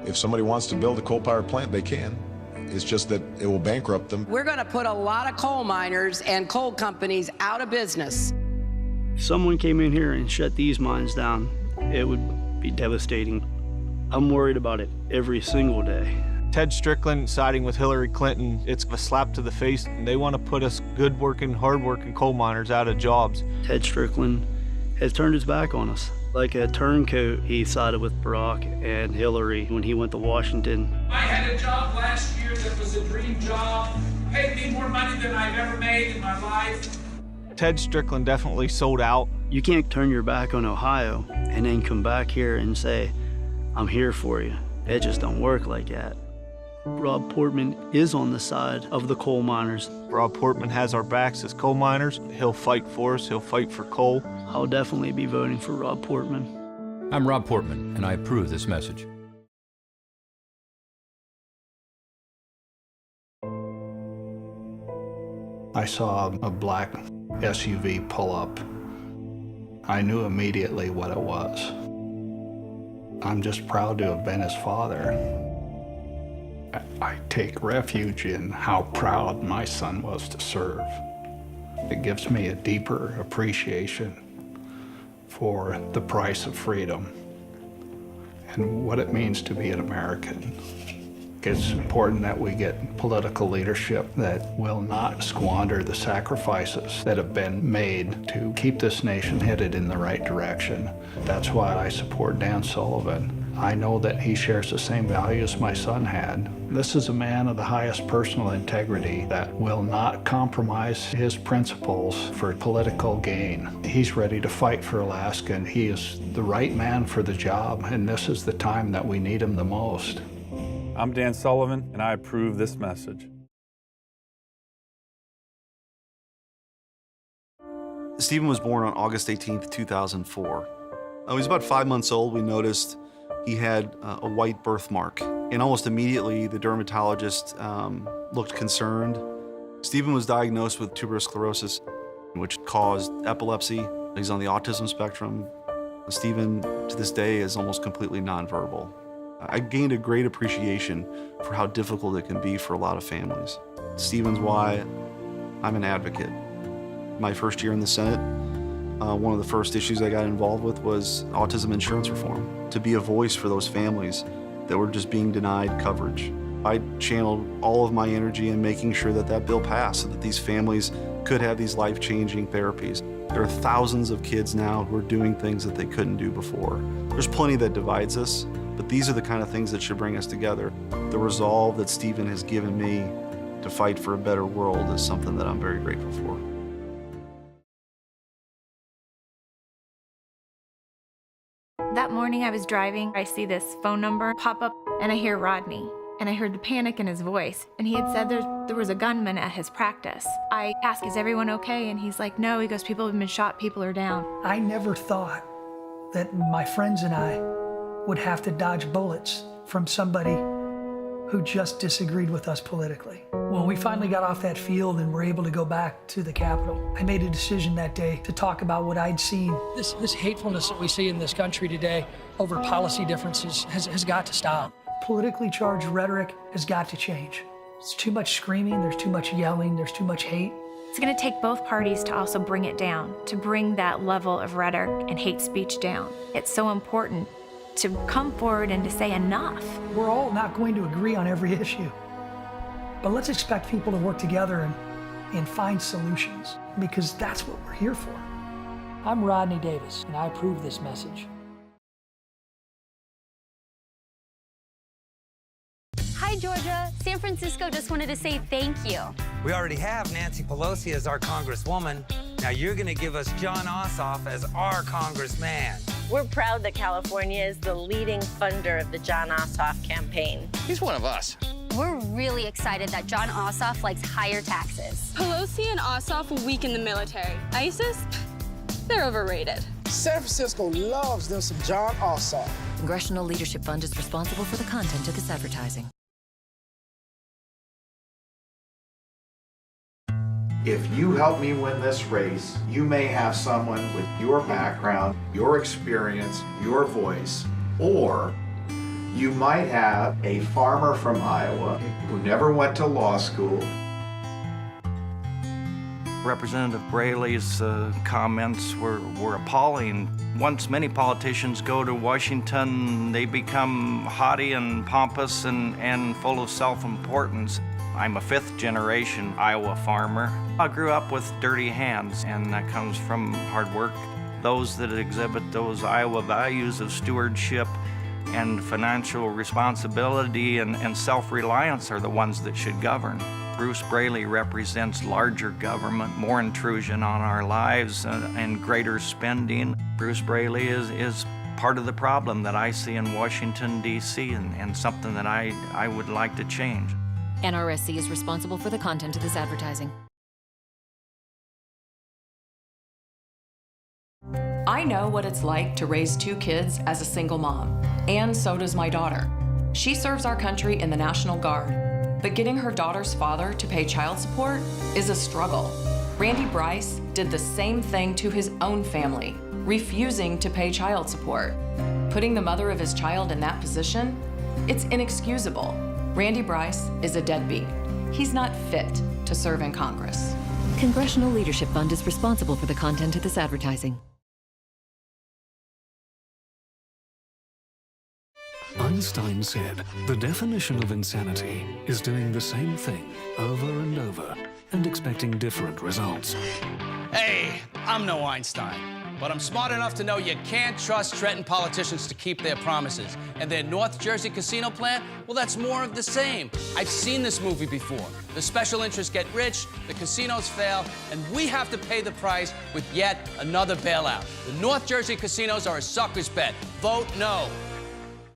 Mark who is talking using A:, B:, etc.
A: If somebody wants to build a coal-powered plant, they can. It's just that it will bankrupt them.
B: We're going to put a lot of coal miners and coal companies out of business.
C: If someone came in here and shut these mines down, it would be devastating. I'm worried about it every single day.
D: Ted Strickland siding with Hillary Clinton, it's a slap to the face. They want to put us good-working, hard-working coal miners out of jobs.
C: Ted Strickland has turned his back on us. Like a turncoat, he sided with Barack and Hillary when he went to Washington.
E: I had a job last year that was a dream job, paid me more money than I've ever made in my life.
D: Ted Strickland definitely sold out.
C: You can't turn your back on Ohio and then come back here and say, I'm here for you. It just don't work like that. Rob Portman is on the side of the coal miners.
D: Rob Portman has our backs as coal miners. He'll fight for us. He'll fight for coal.
C: I'll definitely be voting for Rob Portman.
F: I'm Rob Portman, and I approve this message.
G: I saw a black SUV pull up. I knew immediately what it was. I'm just proud to have been his father. I take refuge in how proud my son was to serve. It gives me a deeper appreciation for the price of freedom and what it means to be an American. It's important that we get political leadership that will not squander the sacrifices that have been made to keep this nation headed in the right direction. That's why I support Dan Sullivan. I know that he shares the same values my son had. This is a man of the highest personal integrity that will not compromise his principles for political gain. He's ready to fight for Alaska, and he is the right man for the job, and this is the time that we need him the most.
H: I'm Dan Sullivan, and I approve this message.
I: Stephen was born on August 18th, 2004. When he was about 5 months old, we noticed he had a white birthmark. And almost immediately, the dermatologist looked concerned. Stephen was diagnosed with tuberous sclerosis, which caused epilepsy. He's on the autism spectrum. Stephen, to this day, is almost completely nonverbal. I gained a great appreciation for how difficult it can be for a lot of families. Stephen's why I'm an advocate. My first year in the Senate, one of the first issues I got involved with was autism insurance reform, to be a voice for those families that were just being denied coverage. I channeled all of my energy in making sure that that bill passed so that these families could have these life-changing therapies. There are thousands of kids now who are doing things that they couldn't do before. There's plenty that divides us, but these are the kind of things that should bring us together. The resolve that Stephen has given me to fight for a better world is something that I'm very grateful for.
J: That morning I was driving, I see this phone number pop up and I hear Rodney. And I heard the panic in his voice. And he had said there was a gunman at his practice. I asked, is everyone okay? And he's like, no. He goes, people have been shot, people are down.
K: I never thought that my friends and I would have to dodge bullets from somebody who just disagreed with us politically. When we finally got off that field and were able to go back to the Capitol, I made a decision that day to talk about what I'd seen. This hatefulness that we see in this country today over policy differences has got to stop. Politically charged rhetoric has got to change. There's too much screaming, there's too much yelling, there's too much hate.
J: It's gonna take both parties to also bring it down, to bring that level of rhetoric and hate speech down. It's so important to come forward and to say enough.
K: We're all not going to agree on every issue, but let's expect people to work together and find solutions, because that's what we're here for. I'm Rodney Davis, and I approve this message.
L: Hi, Georgia. San Francisco just wanted to say thank you.
M: We already have Nancy Pelosi as our congresswoman. Now you're going to give us Jon Ossoff as our congressman.
N: We're proud that California is the leading funder of the Jon Ossoff campaign.
O: He's one of us.
L: We're really excited that Jon Ossoff likes higher taxes.
P: Pelosi and Ossoff weaken the military. ISIS, they're overrated.
Q: San Francisco loves them some Jon Ossoff.
R: Congressional Leadership Fund is responsible for the content of this advertising.
S: If you help me win this race, you may have someone with your background, your experience, your voice, or You might have a farmer from Iowa who never went to law school.
O: Representative Braley's comments were appalling. Once many politicians go to Washington, they become haughty and pompous and full of self-importance. I'm a fifth-generation Iowa farmer. I grew up with dirty hands, and that comes from hard work. Those that exhibit those Iowa values of stewardship and financial responsibility and self-reliance are the ones that should govern. Bruce Braley represents larger government, more intrusion on our lives, and greater spending. Bruce Braley is part of the problem that I see in Washington, D.C., and something that I would like to change.
R: NRSC is responsible for the content of this advertising.
T: I know what it's like to raise 2 kids as a single mom, and so does my daughter. She serves our country in the National Guard. But getting her daughter's father to pay child support is a struggle. Randy Bryce did the same thing to his own family, refusing to pay child support. Putting the mother of his child in that position, it's inexcusable. Randy Bryce is a deadbeat. He's not fit to serve in Congress.
R: Congressional Leadership Fund is responsible for the content of this advertising.
U: Einstein said, the definition of insanity is doing the same thing over and over and expecting different results.
V: Hey, I'm no Einstein, but I'm smart enough to know you can't trust Trenton politicians to keep their promises. And their North Jersey casino plan, well, that's more of the same. I've seen this movie before. The special interests get rich, the casinos fail, and we have to pay the price with yet another bailout. The North Jersey casinos are a sucker's bet. Vote no.